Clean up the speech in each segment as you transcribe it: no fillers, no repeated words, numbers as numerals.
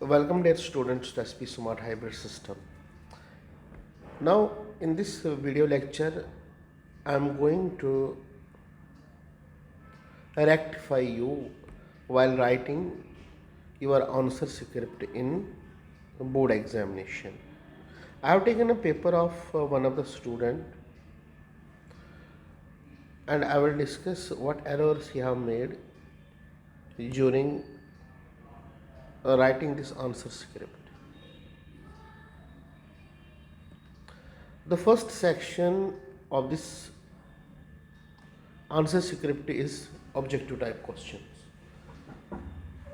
Welcome dear students to SP Smart Hybrid System. Now in this video lecture I am going to rectify you while writing your answer script in board examination. I have taken a paper of one of the student and I will discuss what errors he have made during writing this answer script. The first section of this answer script is objective type question.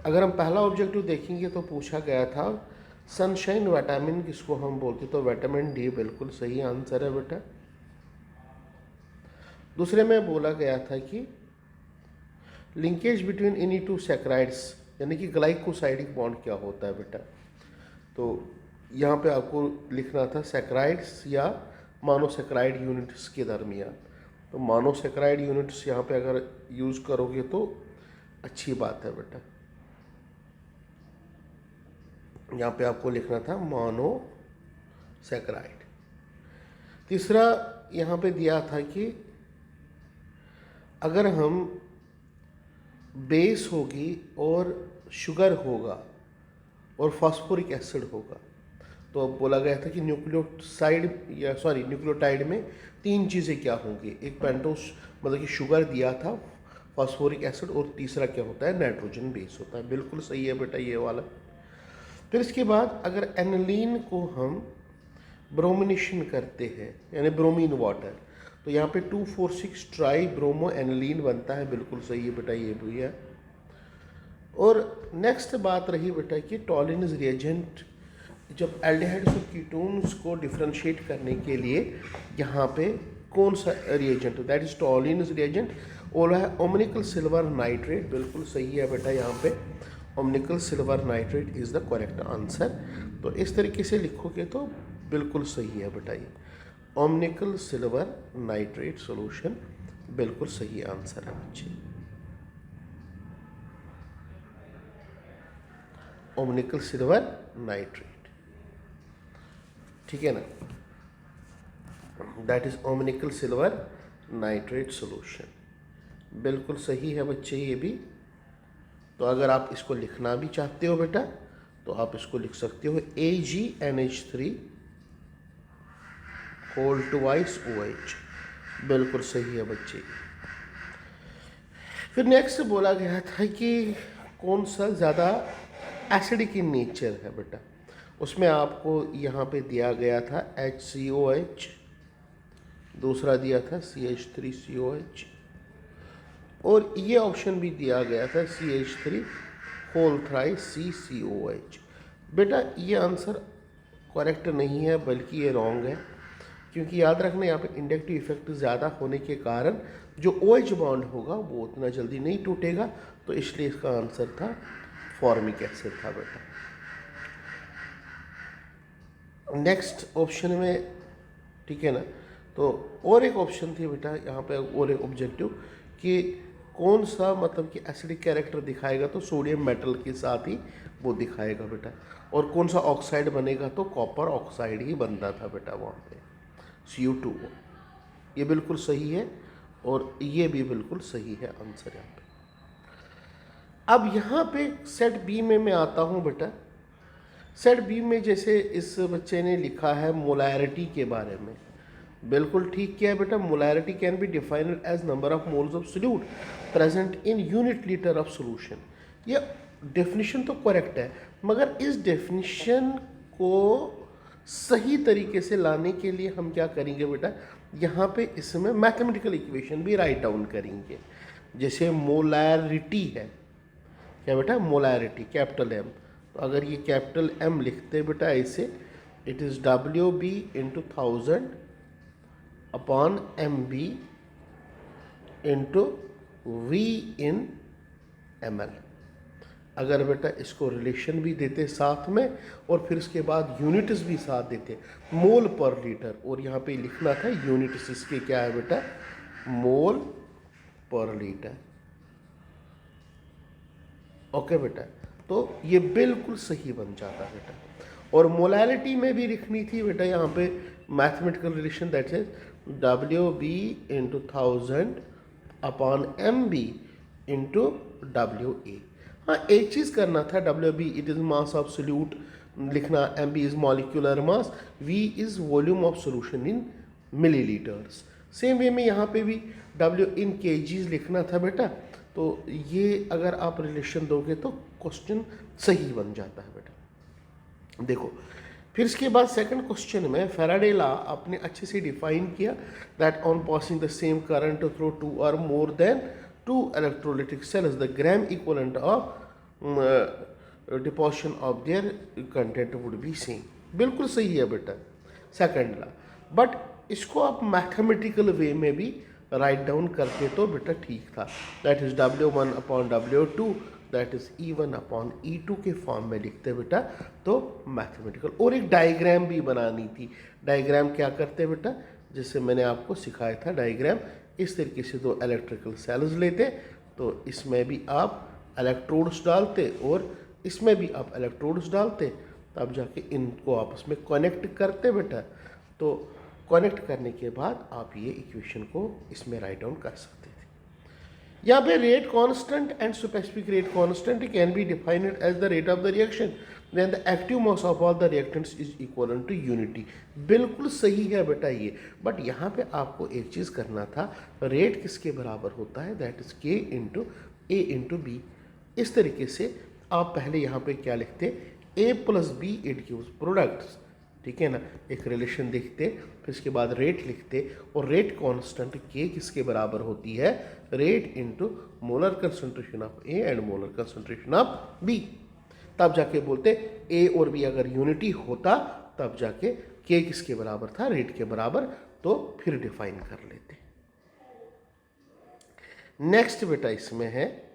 अगर हम पहला objective देखेंगे तो पूछा गया था sunshine vitamin किसको हम बोलते, तो विटामिन डी बिल्कुल सही आंसर है बेटा। दूसरे में बोला गया था कि linkage between any two saccharides यानी कि ग्लाइकोसाइडिक बॉन्ड क्या होता है बेटा, तो यहाँ पे आपको लिखना था सैकराइड्स या मोनोसैकराइड यूनिट्स के दरमियान। तो मोनोसैकराइड यूनिट्स यहाँ पे अगर यूज़ करोगे तो अच्छी बात है बेटा। यहाँ पे आपको लिखना था मोनोसैकराइड। तीसरा यहाँ पे दिया था कि अगर हम बेस होगी और शुगर होगा और फास्फोरिक एसिड होगा, तो अब बोला गया था कि न्यूक्लियोटाइड में तीन चीज़ें क्या होंगी। एक पेंटोस मतलब कि शुगर दिया था, फास्फोरिक एसिड, और तीसरा क्या होता है, नाइट्रोजन बेस होता है। बिल्कुल सही है बेटा ये वाला। फिर इसके बाद अगर एनिलीन को हम ब्रोमिनेशन करते हैं यानी ब्रोमीन वाटर, तो यहाँ पे 2,4,6 ट्राई ब्रोमो एनिलीन बनता है। बिल्कुल सही है बेटा ये भी है। और नेक्स्ट बात रही बेटा कि टॉलिन्स रिएजेंट, जब एल्डिहाइड्स और कीटोन्स को डिफरेंशिएट करने के लिए यहाँ पे कौन सा reagent, that is Tollens reagent, बोला है ओमनिकल सिल्वर नाइट्रेट। बिल्कुल सही है बेटा, यहाँ पे ammoniacal silver nitrate is the correct answer. तो इस तरीके से लिखोगे तो बिल्कुल सही है बेटा ये ओमनिकल सिल्वर नाइट्रेट सोल्यूशन बिल्कुल सही आंसर है बच्चे। ओमनिकल सिल्वर नाइट्रेट, ठीक है ना, that is ammoniacal silver nitrate solution. बिल्कुल सही है बच्चे ये भी। तो अगर आप इसको लिखना भी चाहते हो बेटा तो आप इसको लिख सकते हो AgNH3 होल ट्वाइस OH। बिल्कुल सही है बच्चे। फिर नेक्स्ट बोला गया था कि कौन सा ज़्यादा एसिडिक इन नेचर है बेटा, उसमें आपको यहाँ पे दिया गया था HCOH, दूसरा दिया था CH3COH, और ये ऑप्शन भी दिया गया था CH3 होल थ्राइस CCOH। बेटा ये आंसर करेक्ट नहीं है बल्कि ये रॉन्ग है, क्योंकि याद रखना यहाँ पे इंडक्टिव इफेक्ट ज़्यादा होने के कारण जो OH बॉन्ड होगा वो उतना जल्दी नहीं टूटेगा, तो इसलिए इसका आंसर था फॉर्मिक एसिड था बेटा। नेक्स्ट ऑप्शन में, ठीक है ना, तो और एक ऑप्शन थी बेटा यहाँ पे, और एक ऑब्जेक्टिव कि कौन सा मतलब कि एसिडिक कैरेक्टर दिखाएगा, तो सोडियम मेटल के साथ ही वो दिखाएगा बेटा। और कौन सा ऑक्साइड बनेगा, तो कॉपर ऑक्साइड ही बनता था बेटा वहाँ पे, Cu2। ये बिल्कुल सही है और ये भी बिल्कुल सही है आंसर यहाँ पे। अब यहाँ पे सेट बी में मैं आता हूँ बेटा। सेट बी में जैसे इस बच्चे ने लिखा है मोलैरिटी के बारे में, बिल्कुल ठीक किया है बेटा। Molarity can be defined as number of moles of solute present in unit litre of solution. ये डेफिनेशन तो करेक्ट है, मगर इस डेफिनेशन को सही तरीके से लाने के लिए हम क्या करेंगे बेटा, यहाँ पे इसमें मैथमेटिकल इक्वेशन भी राइट डाउन करेंगे। जैसे मोलैरिटी है क्या बेटा, मोलैरिटी कैपिटल M, तो अगर ये कैपिटल M लिखते बेटा ऐसे, it is WB into 1000 upon MB into V in ml। अगर बेटा इसको रिलेशन भी देते साथ में और फिर इसके बाद यूनिट्स भी साथ देते, मोल पर लीटर, और यहाँ पे लिखना था यूनिट्स इसके क्या है बेटा, मोल पर लीटर। ओके बेटा, तो तो ये बिल्कुल सही बन जाता बेटा। और मोलैलिटी में भी लिखनी थी बेटा यहाँ पे mathematical relation, that is WB into 1000 upon MB into WA। हाँ, एक चीज़ करना था, WB it is mass of solute लिखना, MB is molecular mass, V is volume of solution in millilitres. Same way में यहाँ पे भी W इन kgs लिखना था बेटा। तो ये अगर आप रिलेशन दोगे तो क्वेश्चन सही बन जाता है बेटा। देखो फिर इसके बाद सेकंड क्वेश्चन में फैराडे लॉ आपने अच्छे से डिफाइन किया, that on passing the same current through 2 और more than 2 electrolytic cells the gram equivalent of deposition of their content would be same. बिल्कुल सही है बेटा सेकंड लॉ, बट इसको आप मैथमेटिकल वे में भी राइट डाउन करते तो बेटा ठीक था, that is W1 upon W2 that is E1 upon E2 के फॉर्म में लिखते बेटा तो मैथमेटिकल। और एक डायग्राम भी बनानी थी। डायग्राम क्या करते बेटा, जैसे मैंने आपको सिखाया था डायग्राम, इस तरीके से 2 इलेक्ट्रिकल सेल्स लेते, तो इसमें भी आप इलेक्ट्रोड्स डालते और इसमें भी आप इलेक्ट्रोड्स डालते, तब जाके इनको आपस में कनेक्ट करते बेटा। तो कनेक्ट करने के बाद आप ये इक्वेशन को इसमें राइट डाउन कर सकते थे। यहाँ पे rate constant and specific rate constant can be defined as the rate of the reaction when the active mass of all the reactants is equal to unity. बिल्कुल सही है बेटा ये, बट यहाँ पे आपको एक चीज़ करना था, रेट किसके बराबर होता है, that is K into A into B। इस तरीके से आप पहले यहाँ पे क्या लिखते, A plus B it gives products, ठीक है ना, एक रिलेशन देखते, फिर इसके बाद रेट लिखते, और रेट कांस्टेंट K किसके बराबर होती है, rate into molar concentration of A and molar concentration of B। तब जाके बोलते A और B अगर यूनिटी होता तब जाके K किसके बराबर था, रेट के बराबर, तो फिर डिफाइन कर लेते। नेक्स्ट बेटा इसमें है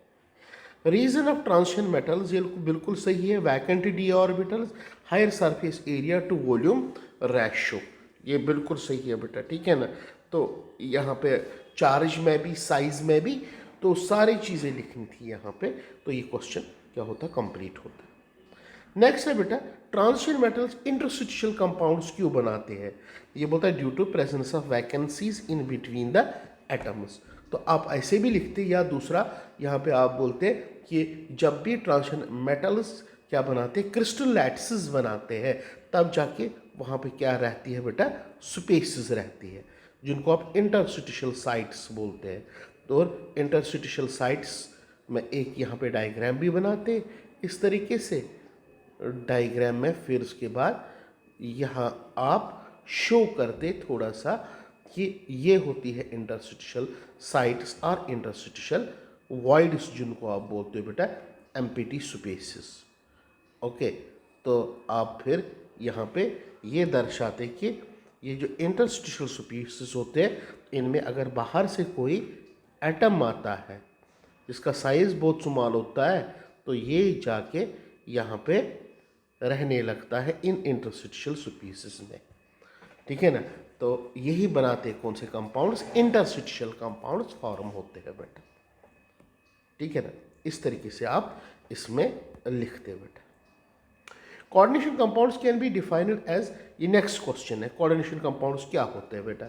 रीजन ऑफ ट्रांजिशन मेटल्स, ये बिल्कुल सही है, vacant d orbitals, higher surface area to volume ratio, ये बिल्कुल सही है बेटा, ठीक है ना। तो यहाँ पे चार्ज में भी साइज में भी तो सारी चीज़ें लिखनी थी यहाँ पे, तो ये क्वेश्चन क्या होता, कंप्लीट होता। नेक्स्ट है बेटा ट्रांजिशन मेटल्स इंटरस्टिशियल कंपाउंड्स क्यों बनाते हैं, ये बोलता है due to presence of vacancies in between the atoms. तो आप ऐसे भी लिखते, या दूसरा यहाँ पे आप बोलते कि जब भी ट्रांजिशन मेटल्स क्या बनाते हैं, क्रिस्टल लैटिसेस बनाते हैं, तब जाके वहाँ पे क्या रहती है बेटा, स्पेसेस रहती है, जिनको आप इंटरस्टिशियल साइट्स बोलते हैं। तो इंटरस्टिशियल साइट्स में एक यहाँ पे डायग्राम भी बनाते इस तरीके से डायग्राम में, फिर उसके बाद यहाँ आप शो करते थोड़ा सा कि ये होती है इंटरस्टिशियल साइट्स और इंटरस्टिशियल वॉइड्स, जिनको आप बोलते हो बेटा एम्प्टी स्पेसेस। ओके, तो आप फिर यहाँ पे ये दर्शाते कि ये जो इंटरस्टिशियल स्पेसेस होते हैं, इनमें अगर बाहर से कोई एटम आता है जिसका साइज बहुत स्मॉल होता है, तो ये जाके यहाँ पे रहने लगता है इन इंटरस्टिशियल स्पेसेस में, ठीक है ना। तो यही बनाते कौन से कंपाउंड्स, इंटरस्टिशियल कंपाउंड्स फॉर्म होते हैं बेटा, ठीक है ना। इस तरीके से आप इसमें लिखते बेटा। Coordination compounds can be defined as, ये नेक्स्ट क्वेश्चन है, कोऑर्डिनेशन कंपाउंड्स क्या होते हैं बेटा,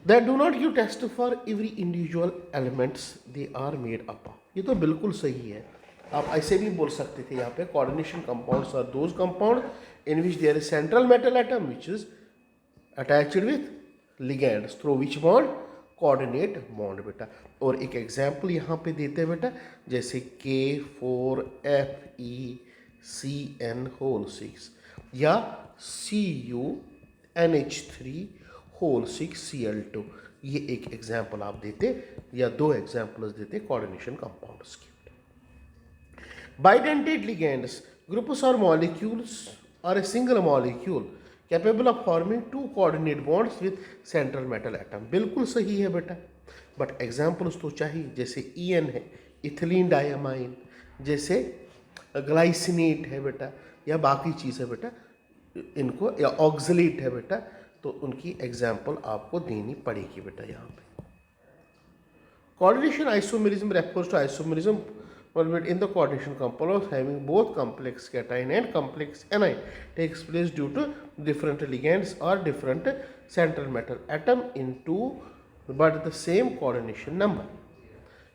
that do not give test for every individual elements they are made up. ये तो बिल्कुल सही है, आप ऐसे भी बोल सकते थे यहाँ पे, coordination compounds are those compound in which there is central metal atom which is attached with ligands through which bond, coordinate bond बेटा। और एक एग्जाम्पल यहाँ पे देते हैं बेटा, जैसे K4FeCN6 या CuNH3(6Cl2), ये एक एग्जाम्पल आप देते, या 2 एग्जाम्पल्स देते कोऑर्डिनेशन कंपाउंड्स की। Bidentate ligands, groups or molecules or a single molecule capable of forming 2 coordinate bonds with central metal atom, बिल्कुल सही है बेटा, बट एग्जाम्पल्स तो चाहिए, जैसे EN है इथिलीन डायमाइन, जैसे ग्लाइसिनेट है बेटा, या बाकी चीज़ है बेटा इनको, या ऑक्सलेट है बेटा, तो उनकी एग्जाम्पल आपको देनी पड़ेगी बेटा यहाँ पे। Coordination isomerism refers to isomerism But in the coordination compound of having both complex cation and complex anion takes place due to different ligands or different central metal atom into but the same coordination number.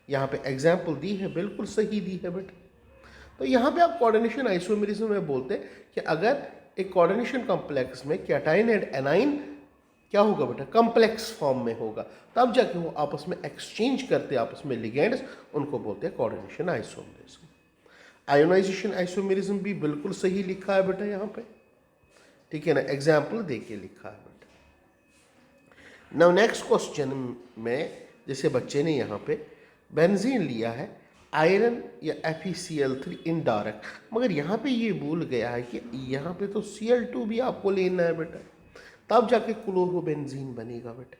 यहाँ पे example दी है, बिल्कुल सही दी है बेटा। तो यहाँ पे आप कोऑर्डिनेशन आइसोमेरिज्म में बोलते हैं कि अगर एक कोऑर्डिनेशन कॉम्प्लेक्स में कैटाइन एंड एनाइन क्या होगा बेटा, कॉम्प्लेक्स फॉर्म में होगा, तब जाके वो आपस में एक्सचेंज करते हैं आपस में लिगेंड्स, उनको बोलते हैं कोऑर्डिनेशन आइसोमेरिज्म। आयोनाइजेशन आइसोमेरिज्म भी बिल्कुल सही लिखा है बेटा यहाँ पे, ठीक है ना, एग्जाम्पल दे के लिखा है बेटा। नाउ नेक्स्ट क्वेश्चन में जैसे बच्चे ने यहाँ पे बेंजीन लिया है आयरन या FeCl3 इनडायरेक्ट, मगर यहाँ पे ये भूल गया है कि यहाँ पे तो Cl2 भी आपको लेना है बेटा, तब जाके क्लोरोबेंजीन बनेगा बेटा।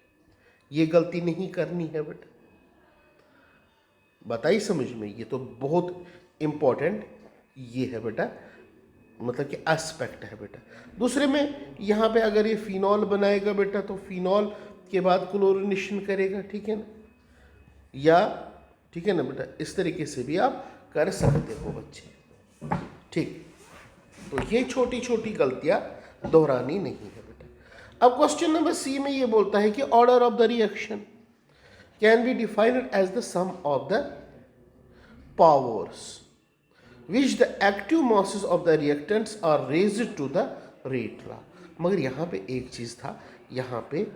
ये गलती नहीं करनी है बेटा, बताइए समझ में, ये तो बहुत इम्पोर्टेंट ये है बेटा, मतलब कि एस्पेक्ट है बेटा। दूसरे में यहाँ पे अगर ये फिनॉल बनाएगा बेटा तो फिनॉल के बाद क्लोरीनेशन करेगा, ठीक है ना, या ठीक है ना बेटा, इस तरीके से भी आप कर सकते हो बच्चे, ठीक। तो ये छोटी छोटी गलतियां दोहरानी नहीं है बेटा। अब क्वेश्चन नंबर सी में ये बोलता है कि order of the reaction can be defined as the sum of the powers which the active masses of the reactants are raised to the rate law. मगर यहाँ पे एक चीज़ था, यहाँ पे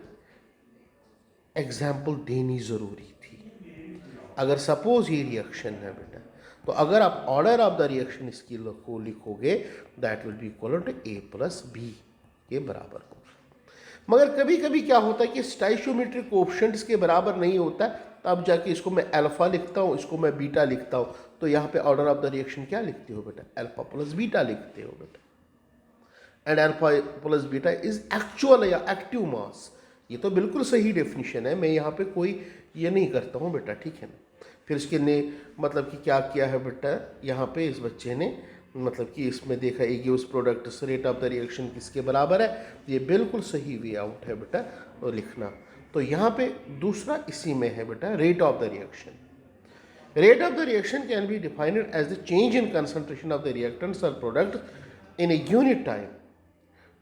एग्जाम्पल देनी ज़रूरी थी। अगर सपोज ये रिएक्शन है बेटा, तो अगर आप ऑर्डर ऑफ द रिएक्शन इसकी को लिखोगे that will be equal to A+B के बराबर होगा। मगर कभी कभी क्या होता है कि स्टाइशियोमेट्रिक कोएफिशिएंट्स के बराबर नहीं होता, तब जाके इसको मैं अल्फा लिखता हूँ, इसको मैं बीटा लिखता हूँ, तो यहाँ पे ऑर्डर ऑफ द रिएक्शन क्या लिखते हो बेटा, α+β लिखते हो बेटा। एंड α+β इज एक्चुअल या एक्टिव मास, ये तो बिल्कुल सही डेफिनेशन है, मैं यहाँ पे कोई ये नहीं करता हूँ बेटा, ठीक है ना। फिर इसके ने मतलब कि क्या किया है बेटा, यहाँ पे इस बच्चे ने मतलब कि इसमें देखा A gives product rate of the reaction किसके बराबर है, ये बिल्कुल सही वे आउट है बेटा और लिखना। तो यहाँ पे दूसरा इसी में है बेटा, rate of the reaction. Rate of the reaction can be defined as the change in concentration of the reactants और product in a unit time,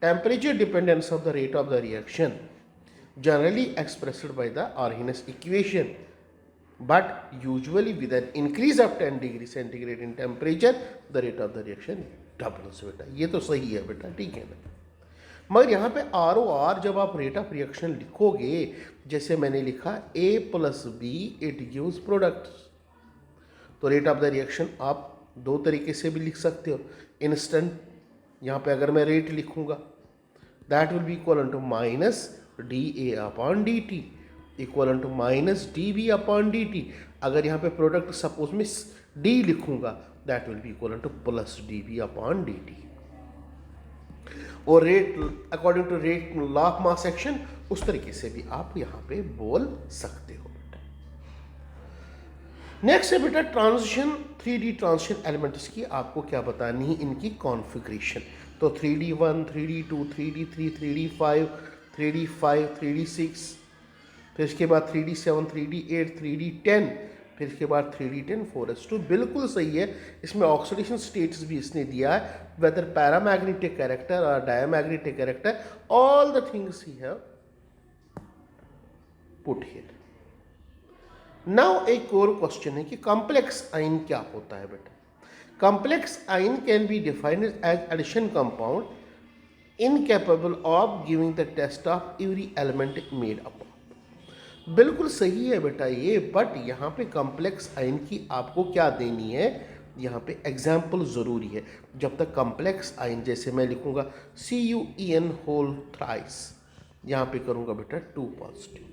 temperature dependence of the rate of the reaction generally expressed by the Arrhenius equation, but usually with an increase of 10 degree centigrade in temperature the rate of the reaction doubles बेटा। ये तो सही है बेटा, ठीक है ना। मगर यहाँ पे ROR जब आप रेट ऑफ रिएक्शन लिखोगे, जैसे मैंने लिखा A+B इट गिव्स प्रोडक्ट्स, तो रेट ऑफ द रिएक्शन आप दो तरीके से भी लिख सकते हो। इंस्टेंट यहाँ पे अगर मैं रेट लिखूंगा that will be equal to minus dA/dt equal to minus dB/dt। अगर यहाँ पे प्रोडक्ट सपोज में D लिखूंगा that will be equal to plus dB/dt। और rate according to rate law of mass action उस तरीके से भी आप यहाँ पे बोल सकते हो बेटा। नेक्स्ट है बेटा ट्रांजिशन, 3D ट्रांजिशन एलिमेंट्स की आपको क्या बतानी है, इनकी कॉन्फ़िगरेशन। तो 3D1, 3D2, 3D3, 3D5, 3D5, 3D6, फिर इसके बाद 3D7, 3D8, 3D10, फिर इसके बाद 3D10 4s2 बिल्कुल सही है। इसमें ऑक्सीडेशन स्टेट्स भी इसने दिया है, वेदर पैरामैग्नेटिक कैरेक्टर और diamagnetic character, all the things he have put here. Now एक और क्वेश्चन है कि कॉम्प्लेक्स आयन क्या होता है बेटा। Complex ion can be defined as addition compound incapable of giving the test of every element made up of। बिल्कुल सही है बेटा ये, बट यहाँ पे कॉम्प्लेक्स आयन की आपको क्या देनी है, यहाँ पे एग्जाम्पल ज़रूरी है। जब तक कॉम्प्लेक्स आयन, जैसे मैं लिखूँगा CuEn होल थ्राइस, यहाँ पे करूँगा बेटा 2 पॉजिटिव,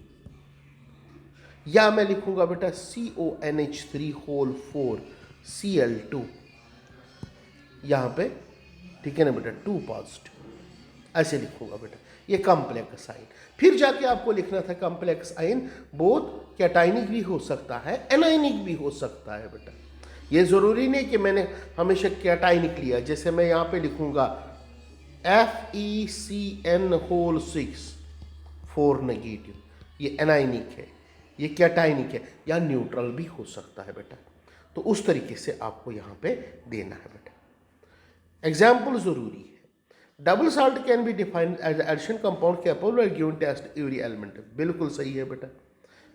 या मैं लिखूँगा बेटा CONH3 होल 4 Cl2, यहाँ पे ठीक है ना बेटा 2 पॉजिटिव, ऐसे लिखूंगा बेटा, ये कॉम्प्लेक्स आयन। फिर जाके आपको लिखना था कॉम्प्लेक्स आयन बोथ कैटाइनिक भी हो सकता है, एनाइनिक भी हो सकता है बेटा। ये ज़रूरी नहीं कि मैंने हमेशा कैटाइनिक लिया, जैसे मैं यहाँ पे लिखूंगा FeCN होल 6 4 नेगेटिव, ये एनाइनिक है, ये कैटाइनिक है, या न्यूट्रल भी हो सकता है बेटा। तो उस तरीके से आपको यहाँ पे देना है बेटा। एग्जाम्पल ज़रूरी है। Double salt can be defined as addition compound capable of given test every element. बिल्कुल सही है बेटा,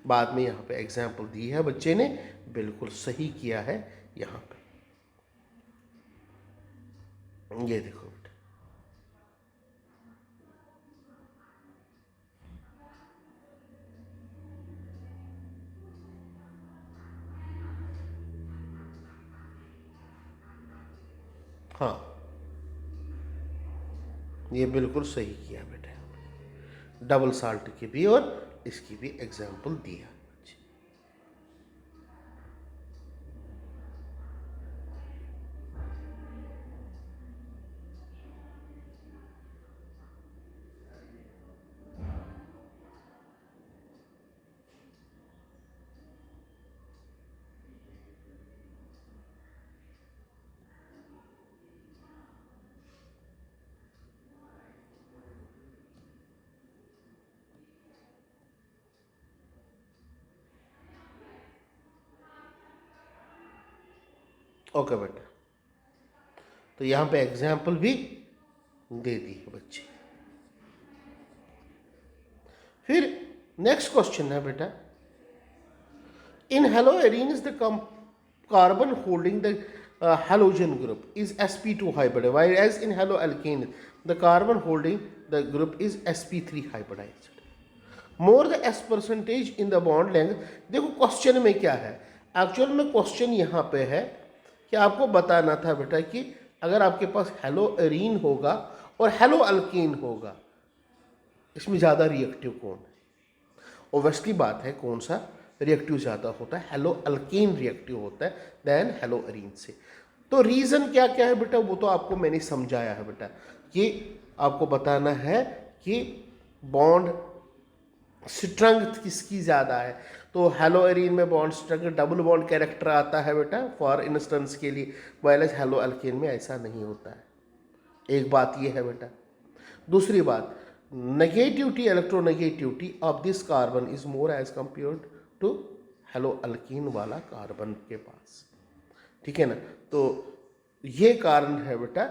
बाद में यहाँ पे एग्जाम्पल दी है बच्चे ने, बिल्कुल सही किया है यहाँ पे। ये देखो बेटा, हाँ ये बिल्कुल सही किया बेटा, डबल साल्ट की भी और इसकी भी एग्जाम्पल दिया। ओके बेटा, तो यहाँ पे एग्जाम्पल भी दे दी है बच्चे। फिर नेक्स्ट क्वेश्चन है बेटा, in haloarenes the carbon holding the halogen group is sp2 hybrid, whereas in haloalkane the carbon holding the group is sp3 hybridized. More the s percentage in the bond length. देखो question में क्या है, actual में question यहाँ पे है कि आपको बताना था बेटा कि अगर आपके पास हेलोएरीन होगा और हेलोअल्केन होगा, इसमें ज़्यादा रिएक्टिव कौन है। ओब्वियसली बात है कौन सा रिएक्टिव ज़्यादा होता है, हेलोअल्केन रिएक्टिव होता है देन हेलोएरीन से। तो रीज़न क्या क्या है बेटा, वो तो आपको मैंने समझाया है बेटा कि आपको बताना है कि बॉन्ड स्ट्रेंथ किसकी ज़्यादा है। तो हेलोएरीन में bond strength double bond character आता है बेटा फॉर इंस्टेंस के लिए, वाइलेज हेलोअल्केन में ऐसा नहीं होता है। एक बात ये है बेटा। दूसरी बात, negativity electronegativity of this carbon is more as compared to haloalkane वाला कार्बन के पास, ठीक है ना। तो ये कारण है बेटा,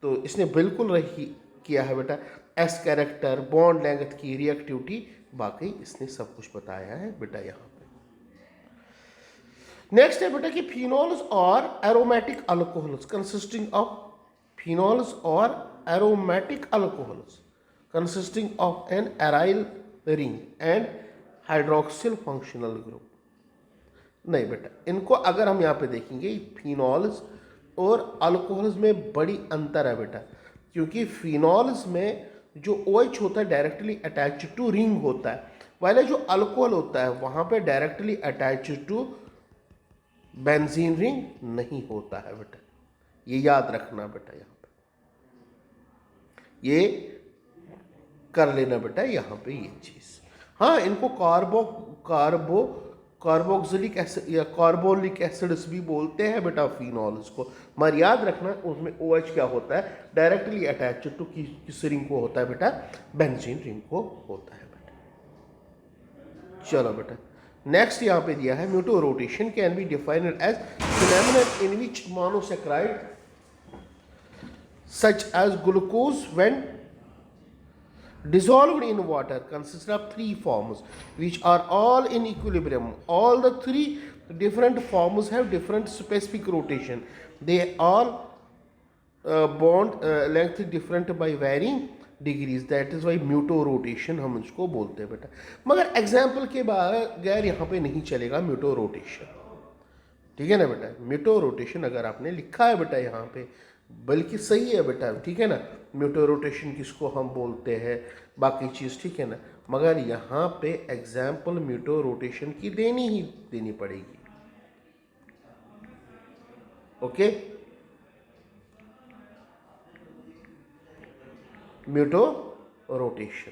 तो इसने बिल्कुल रही किया है बेटा, एस कैरेक्टर, बॉन्ड लेंथ की रिएक्टिविटी, बाकी इसने सब कुछ बताया है बेटा यहाँ पे। नेक्स्ट है बेटा कि फिनोल्स और aromatic alcohols consisting of phenols और aromatic alcohols consisting of an aryl ring and hydroxyl functional group. नहीं बेटा, इनको अगर हम यहाँ पे देखेंगे फिनॉल्स और अल्कोहल्स में बड़ी अंतर है बेटा, क्योंकि फिनॉल्स में जो OH होता है डायरेक्टली अटैच टू रिंग होता है, वाले जो अल्कोहल होता है वहाँ पे directly attach to benzene ring नहीं होता है बेटा, ये याद रखना बेटा, यहाँ पे ये कर लेना बेटा यहाँ पे ये चीज़। हाँ, इनको कार्बोक्सिलिक एसिड या कार्बोलिक एसिड्स भी बोलते हैं बेटा फिनॉल्स को, मगर याद रखना उसमें OH क्या होता है, डायरेक्टली अटैच टू किस रिंग को होता है बेटा, बेंजीन रिंग को होता है बेटा। चलो बेटा, नेक्स्ट यहाँ पे दिया है mutarotation can be defined as phenomenon in which monosaccharide such as glucose when dissolved in water consists of three forms which are all in equilibrium. All the three different forms have different specific rotation. They all bond length different by varying degrees. That is why mutarotation हम इसको बोलते हैं बेटा। मगर example के बगैर यहाँ पे नहीं चलेगा म्यूटो रोटेशन, ठीक है ना बेटा। म्यूटो रोटेशन अगर आपने लिखा है बेटा यहाँ पे, बल्कि सही है बेटा, ठीक है ना। म्यूटो रोटेशन किसको हम बोलते हैं, बाकी चीज़, ठीक है ना। मगर यहाँ पे एग्जाम्पल म्यूटो रोटेशन की देनी ही देनी पड़ेगी, ओके। म्यूटो रोटेशन,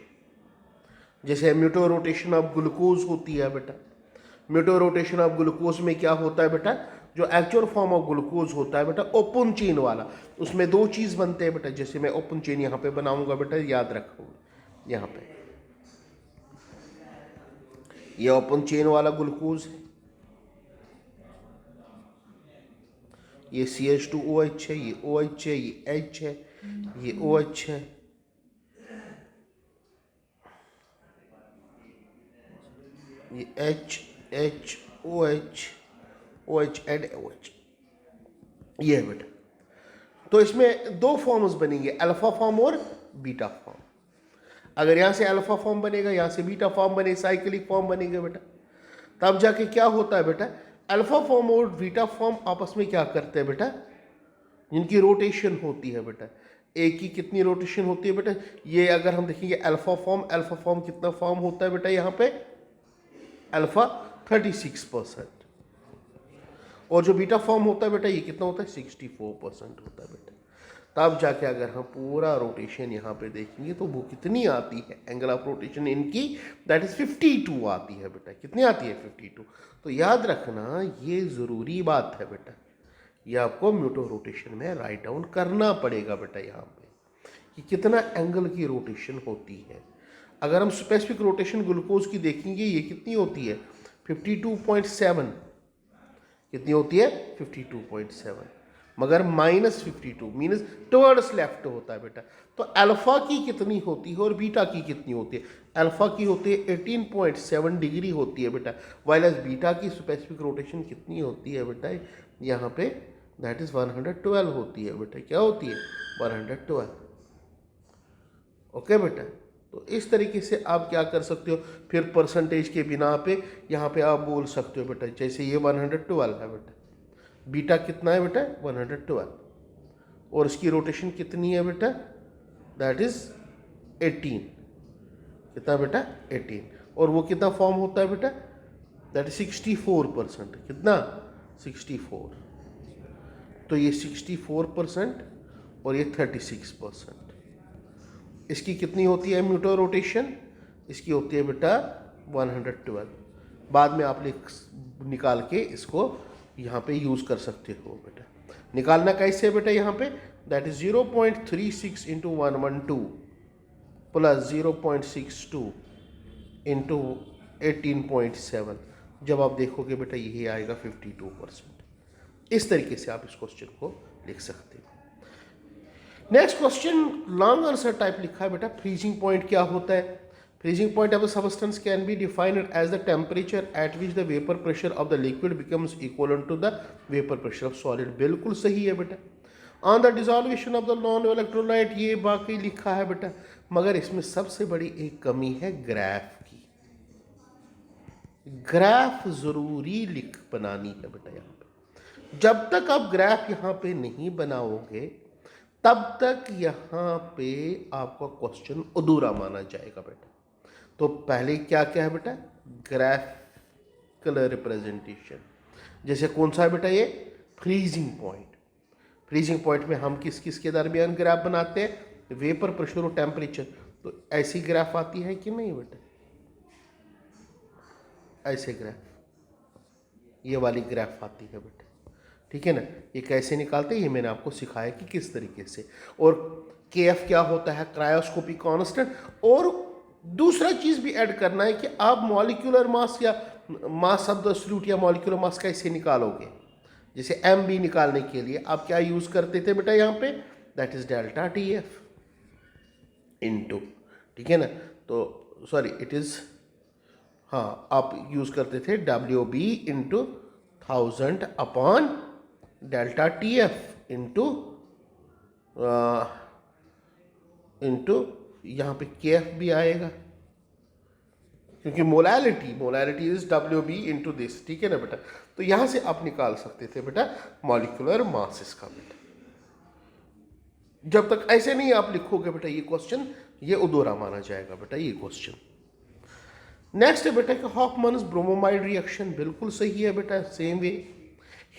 जैसे म्यूटो रोटेशन ऑफ ग्लूकोज होती है बेटा। म्यूटो रोटेशन ऑफ ग्लूकोज में क्या होता है बेटा, जो एक्चुअल फॉर्म ऑफ ग्लूकोज होता है बेटा ओपन चेन वाला, उसमें दो चीज़ बनते हैं बेटा। जैसे मैं ओपन चेन यहाँ पे बनाऊंगा बेटा, याद रखो यहाँ पे ये ओपन चेन वाला ग्लूकोज है, ये CH2OH है, ये OH है, ये H है, ये OH है, ये H OH OH and OH, ये है बेटा। तो इसमें दो फॉर्म्स बनेंगे, अल्फा फॉर्म और बीटा फॉर्म। अगर यहाँ से अल्फा फॉर्म बनेगा, यहाँ से बीटा फॉर्म बने, साइक्लिक फॉर्म बनेगा बेटा, तब जाके क्या होता है बेटा, अल्फा फॉर्म और बीटा फॉर्म आपस में क्या करते हैं बेटा, जिनकी रोटेशन होती है बेटा, एक की कितनी रोटेशन होती है बेटा, ये अगर हम देखेंगे अल्फा फॉर्म कितना फॉर्म होता है बेटा, यहाँ पे अल्फा 36%, और जो बीटा फॉर्म होता है बेटा ये कितना होता है, 64% होता है बेटा। तब जाके अगर हम पूरा रोटेशन यहाँ पे देखेंगे तो वो कितनी आती है, एंगल ऑफ रोटेशन इनकी दैट इज 52 आती है बेटा। कितनी आती है, 52। तो याद रखना ये ज़रूरी बात है बेटा, ये आपको म्यूटो रोटेशन में राइट डाउन करना पड़ेगा बेटा यहाँ पे कि कितना एंगल की रोटेशन होती है। अगर हम स्पेसिफिक रोटेशन ग्लूकोज की देखेंगे ये कितनी होती है, 52.7, कितनी होती है, 52.7, मगर -52 मीन्स टुवर्ड्स लेफ्ट होता है बेटा। तो अल्फा की कितनी होती है और बीटा की कितनी होती है, अल्फा की होती है 18.7 डिग्री होती है बेटा, वाइल एज बीटा की स्पेसिफिक रोटेशन कितनी होती है बेटा, यहाँ पे दैट इज 112 होती है बेटा। क्या होती है, 112। ओके बेटा, तो इस तरीके से आप क्या कर सकते हो, फिर परसेंटेज के बिना पे यहाँ पे आप बोल सकते हो बेटा, जैसे ये 112 है बेटा, बीटा कितना है बेटा, 112, और इसकी रोटेशन कितनी है बेटा, दैट इज 18, कितना बेटा, 18, और वो कितना फॉर्म होता है बेटा, दैट इज 64%, कितना, 64। तो ये 64% और ये 36%। इसकी कितनी होती है म्यूटो रोटेशन, इसकी होती है बेटा 112। बाद में आप निकाल के इसको यहाँ पे यूज़ कर सकते हो बेटा। निकालना कैसे है बेटा, यहाँ पे that is 0.36 into 112 plus 0.62 into 18.7। जब आप देखोगे बेटा यही आएगा 52%। इस तरीके से आप इस क्वेश्चन को लिख सकते हो। Next question long answer type लिखा है बेटा। फ्रीजिंग पॉइंट क्या होता है, freezing point of a substance can be defined as the temperature at which the vapor pressure of the liquid becomes equivalent to the vapor pressure of solid। बिल्कुल सही है बेटा। on the dissolution of the non electrolyte, ये बाकी लिखा है बेटा, मगर इसमें सबसे बड़ी एक कमी है ग्राफ की। ग्राफ जरूरी बनानी है बेटा यहाँ पे। जब तक आप ग्राफ यहाँ पे नहीं बनाओगे तब तक यहाँ पे आपका क्वेश्चन अधूरा माना जाएगा बेटा। तो पहले क्या क्या है बेटा, ग्राफ कलर रिप्रेजेंटेशन। जैसे कौन सा है बेटा, ये फ्रीजिंग पॉइंट। फ्रीजिंग पॉइंट में हम किस किस के दरमियान ग्राफ बनाते हैं, वेपर प्रेशर और टेम्परेचर। तो ऐसी ग्राफ आती है कि नहीं बेटा, ऐसे ग्राफ, ये वाली ग्राफ आती है बेटा, ठीक है ना। ये कैसे निकालते हैं ये मैंने आपको सिखाया कि किस तरीके से। और KF क्या होता है, क्रायोस्कोपी कांस्टेंट। और दूसरा चीज़ भी ऐड करना है कि आप मॉलिक्यूलर मास या मास ऑफ द सॉल्यूट या मॉलिक्यूलर मास कैसे निकालोगे। जैसे MB निकालने के लिए आप क्या यूज़ करते थे बेटा यहाँ पे, that is delta TF into, ठीक है ना। तो सॉरी इट इज़, हाँ आप यूज़ करते थे WB into 1000 upon delta TF into यहाँ पे KF भी आएगा, क्योंकि molarity is WB into this, ठीक है ना बेटा। तो यहाँ से आप निकाल सकते थे बेटा मॉलिक्यूलर मास इसका बेटा। जब तक ऐसे नहीं आप लिखोगे बेटा ये क्वेश्चन, ये अधूरा माना जाएगा बेटा ये क्वेश्चन। नेक्स्ट है बेटा कि हॉफमैन्स ब्रोमोमाइड रिएक्शन, बिल्कुल सही है बेटा। सेम वे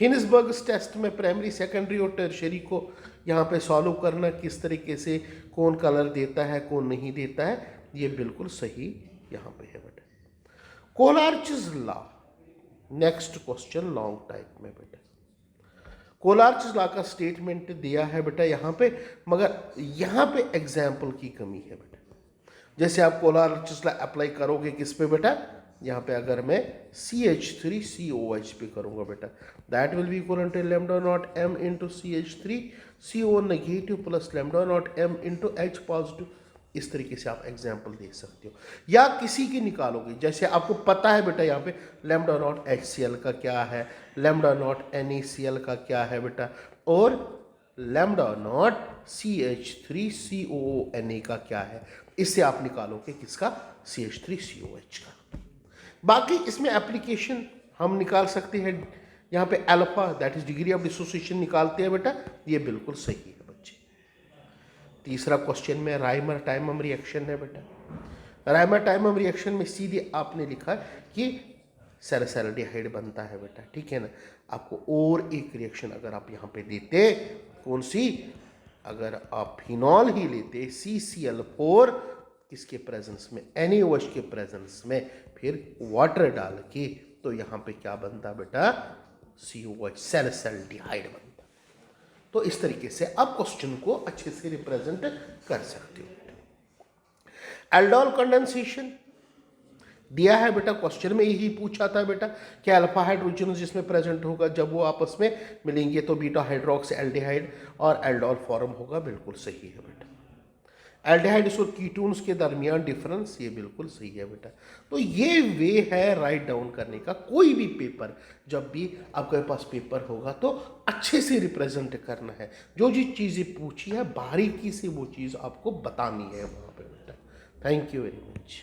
हिन्सबर्ग्स टेस्ट में प्राइमरी, सेकेंडरी और टर्शरी को यहाँ पे सॉल्व करना, किस तरीके से कौन कलर देता है कौन नहीं देता है, ये बिल्कुल सही यहाँ पे है बेटा। Kohlrausch's law, next question long type में बेटा। कोलार्च's लॉ का स्टेटमेंट दिया है बेटा यहाँ पे, मगर यहाँ पे एग्जाम्पल की कमी है बेटा। जैसे आप कोलार्च's लॉ अप्लाई करोगे किस पे बेटा, यहाँ पे अगर मैं CH3COH पे करूँगा बेटा, that will be equal to lambda not m into CH3CO negative plus lambda not m into H positive. इस तरीके से आप एग्जाम्पल दे सकते हो, या किसी की निकालोगे, जैसे आपको पता है बेटा यहाँ पे लैम्डा नॉट HCl का क्या है, लैम्डा नॉट NaCl का क्या है बेटा, और लैम्डा नॉट CH3COONA का क्या है। इससे आप निकालोगे किसका, CH3COH का। बाकी इसमें एप्लीकेशन हम निकाल सकते हैं, यहाँ पे alpha that is degree of dissociation निकालते हैं बेटा, ये बिल्कुल सही है बच्चे। तीसरा क्वेश्चन में राइमर टाइमम रिएक्शन है बेटा। राइमर टाइमम रिएक्शन में सीधे आपने लिखा कि सैलिसाइलडिहाइड बनता है बेटा, ठीक है ना। आपको और एक रिएक्शन अगर आप यहाँ पे देते, कौन सी, अगर आप फिनॉल ही लेते CCl4 किसके प्रेजेंस में, NaOH के प्रेजेंस में, फिर वाटर डाल के, तो यहाँ पे क्या बनता बेटा, COH सैलिसाइलडिहाइड बनता। तो इस तरीके से आप क्वेश्चन को अच्छे से रिप्रेजेंट कर सकते हो। एल्डोल कंडेंसेशन दिया है बेटा, क्वेश्चन में यही पूछा था बेटा कि अल्फा हाइड्रोजन जिसमें प्रेजेंट होगा जब वो आपस में मिलेंगे तो बीटा हाइड्रोक्सी एल्डिहाइड और एल्डोल फॉर्म होगा, बिल्कुल सही है बेटा। एल्डिहाइड्स और कीटोन्स के दरमियान डिफरेंस, ये बिल्कुल सही है बेटा। तो ये वे है राइट डाउन करने का। कोई भी पेपर जब भी आपके पास पेपर होगा तो अच्छे से रिप्रेजेंट करना है, जो जो चीज़ें पूछी है बारीकी से वो चीज़ आपको बतानी है वहाँ पे बेटा। Thank you very much.